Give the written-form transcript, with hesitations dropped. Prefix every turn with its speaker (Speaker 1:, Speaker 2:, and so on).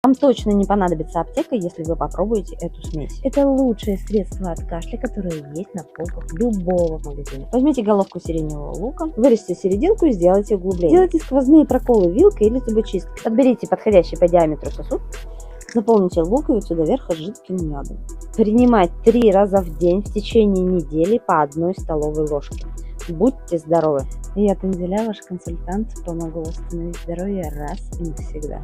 Speaker 1: Вам точно не понадобится аптека, если вы попробуете эту смесь. Это лучшее средство от кашля, которое есть на полках любого магазина. Возьмите головку сиреневого лука, вырежьте серединку и сделайте углубление. Делайте сквозные проколы вилкой или зубочисткой. Подберите подходящий по диаметру сосуд, наполните луковицу до верха жидким медом. Принимать 3 раза в день в течение недели по 1 столовой ложке. Будьте здоровы! Я Танзиля, ваш консультант, помогу восстановить здоровье раз и навсегда.